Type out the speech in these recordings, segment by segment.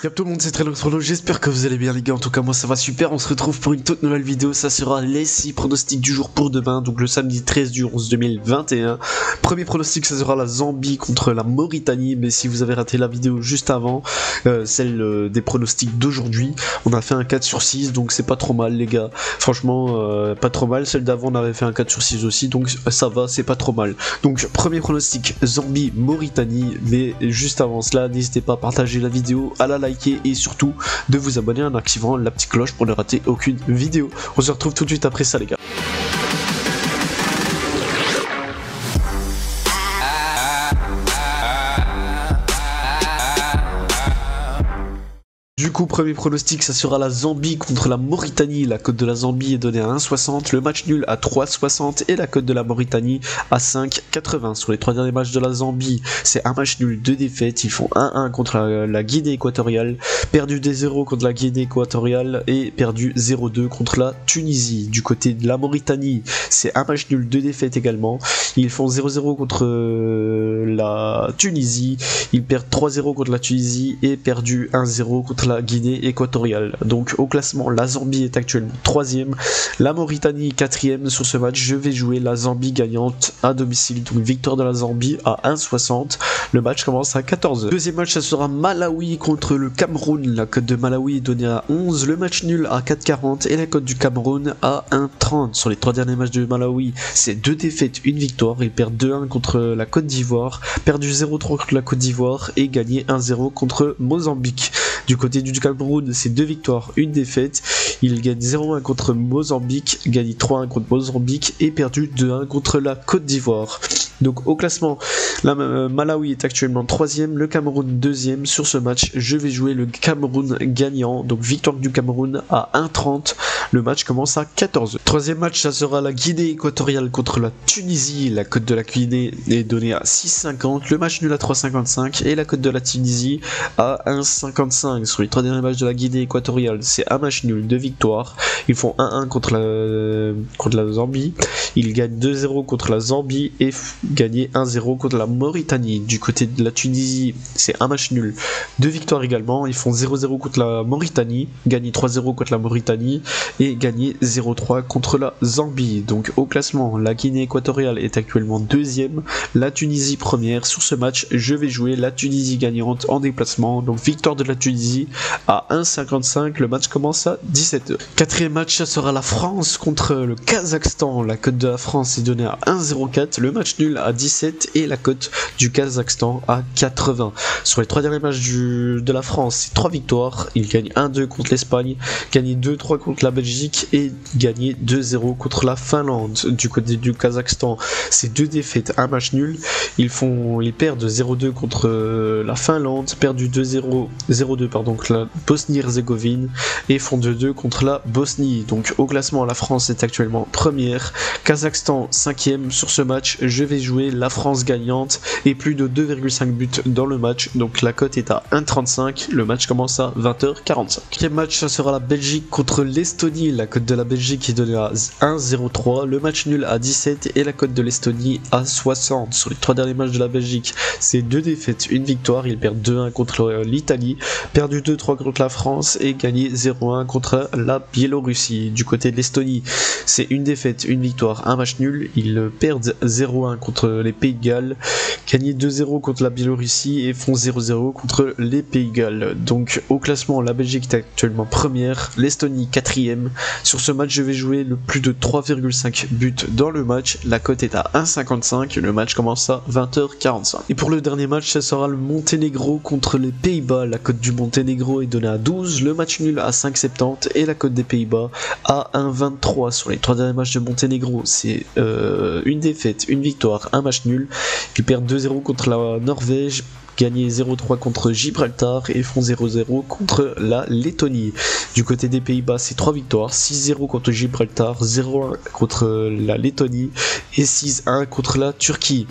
Salut tout le monde, c'est Trello, j'espère que vous allez bien les gars, en tout cas moi ça va super, on se retrouve pour une toute nouvelle vidéo, ça sera les 6 pronostics du jour pour demain, donc le samedi 13 du 11 2021. Premier pronostic ça sera la Zambie contre la Mauritanie, mais si vous avez raté la vidéo juste avant, celle des pronostics d'aujourd'hui, on a fait un 4 sur 6, donc c'est pas trop mal les gars, franchement pas trop mal, celle d'avant on avait fait un 4 sur 6 aussi, donc ça va, c'est pas trop mal. Donc premier pronostic Zambie-Mauritanie, mais juste avant cela, n'hésitez pas à partager la vidéo, à la liker et surtout de vous abonner en activant la petite cloche pour ne rater aucune vidéo. On se retrouve tout de suite après ça les gars. Du coup, premier pronostic, ça sera la Zambie contre la Mauritanie. La cote de la Zambie est donnée à 1,60, le match nul à 3,60 et la cote de la Mauritanie à 5,80. Sur les 3 derniers matchs de la Zambie, c'est un match nul, 2 défaites. Ils font 1-1 contre la Guinée équatoriale, perdu 2-0 contre la Guinée équatoriale et perdu 0-2 contre la Tunisie. Du côté de la Mauritanie, c'est un match nul, 2 défaites également. Ils font 0-0 contre la Tunisie, ils perdent 3-0 contre la Tunisie et perdu 1-0 contre la Guinée équatoriale. Donc au classement, la Zambie est actuellement 3ème, la Mauritanie 4ème. Sur ce match, je vais jouer la Zambie gagnante à domicile, donc victoire de la Zambie à 1,60. Le match commence à 14h. Deuxième match, ça sera Malawi contre le Cameroun. La cote de Malawi est donnée à 11, le match nul à 4,40 et la cote du Cameroun à 1,30. Sur les 3 derniers matchs de Malawi, c'est 2 défaites, 1 victoire. Ils perdent 2-1 contre la Côte d'Ivoire, perdu 0-3 contre la Côte d'Ivoire et gagné 1-0 contre Mozambique. Du côté du Cameroun, c'est 2 victoires, 1 défaite. Il gagne 0-1 contre Mozambique, gagne 3-1 contre Mozambique et perdu 2-1 contre la Côte d'Ivoire. Donc au classement, la Malawi est actuellement 3ème, le Cameroun 2ème. Sur ce match, je vais jouer le Cameroun gagnant, donc victoire du Cameroun à 1,30. Le match commence à 14h. Troisième match, ça sera la Guinée équatoriale contre la Tunisie. La cote de la Guinée est donnée à 6,50, le match nul à 3,55 et la cote de la Tunisie à 1,55. Sur les 3 derniers matchs de la Guinée équatoriale, c'est un match nul, 2 victoires. Ils font 1-1 contre la Zambie. Ils gagnent 2-0 contre la Zambie et gagné 1-0 contre la Mauritanie. Du côté de la Tunisie, c'est un match nul, 2 victoires également. Ils font 0-0 contre la Mauritanie, gagné 3-0 contre la Mauritanie et gagné 0-3 contre la Zambie. Donc au classement, la Guinée équatoriale est actuellement 2ème, la Tunisie 1ère. Sur ce match, je vais jouer la Tunisie gagnante en déplacement, donc victoire de la Tunisie à 1,55. Le match commence à 17h. Quatrième match, ça sera la France contre le Kazakhstan. La cote de la France est donnée à 1,04, le match nul à 17 et la cote du Kazakhstan à 80. Sur les 3 derniers matchs de la France, c'est 3 victoires. Ils gagnent 1-2 contre l'Espagne, gagnent 2-3 contre la Belgique et gagnent 2-0 contre la Finlande. Du côté du Kazakhstan, c'est 2 défaites, 1 match nul. Ils perdent 0-2 contre la Finlande, perdu 0-2 contre la Bosnie-Herzégovine et font 2-2 contre la Bosnie. Donc au classement, la France est actuellement 1ère, Kazakhstan 5ème. Sur ce match, je vais jouer la France gagnante et plus de 2,5 buts dans le match, donc la cote est à 1,35. Le match commence à 20h45. Quatrième match, ça sera la Belgique contre l'Estonie. La cote de la Belgique est donnée à 1,03, le match nul à 17 et la cote de l'Estonie à 60. Sur les 3 derniers matchs de la Belgique, c'est 2 défaites, 1 victoire. Ils perdent 2-1 contre l'Italie, perdu 2-3 contre la France et gagné 0-1 contre la Biélorussie. Du côté de l'Estonie, c'est 1 défaite, 1 victoire, 1 match nul. Ils perdent 0-1 contre les Pays de Galles, gagné 2-0 contre la Biélorussie et font 0-0 contre les Pays de Galles. Donc au classement, la Belgique est actuellement 1ère, l'Estonie 4ème. Sur ce match, je vais jouer le plus de 3,5 buts dans le match. La cote est à 1,55. Le match commence à 20h45. Et pour le dernier match, ça sera le Monténégro contre les Pays-Bas. La cote du Monténégro est donnée à 12, le match nul à 5,70 et la cote des Pays-Bas à 1,23. Sur les 3 derniers matchs de Monténégro, c'est 1 défaite, 1 victoire, 1 match nul. Ils perdent 2-0 contre la Norvège, gagné 0-3 contre Gibraltar et font 0-0 contre la Lettonie. Du côté des Pays-Bas, c'est 3 victoires, 6-0 contre Gibraltar, 0-1 contre la Lettonie et 6-1 contre la Turquie.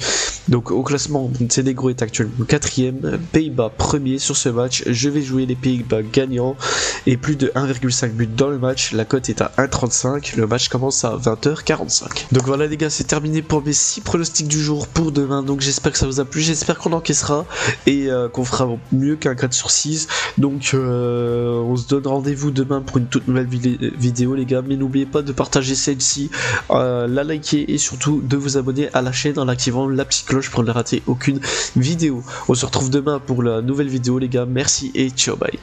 Donc au classement, Monténégro est actuellement 4ème, Pays-Bas 1er. Sur ce match, je vais jouer les Pays-Bas gagnants et plus de 1,5 but dans le match. La cote est à 1,35, le match commence à 20h45. Donc voilà les gars, c'est terminé pour mes 6 pronostics du jour pour demain. Donc j'espère que ça vous a plu, j'espère qu'on encaissera et qu'on fera mieux qu'un 4 sur 6. Donc on se donne rendez-vous demain pour une toute nouvelle vidéo les gars, mais n'oubliez pas de partager celle-ci, la liker et surtout de vous abonner à la chaîne en activant la petite cloche pour ne rater aucune vidéo. On se retrouve demain pour la nouvelle vidéo les gars, merci et ciao bye.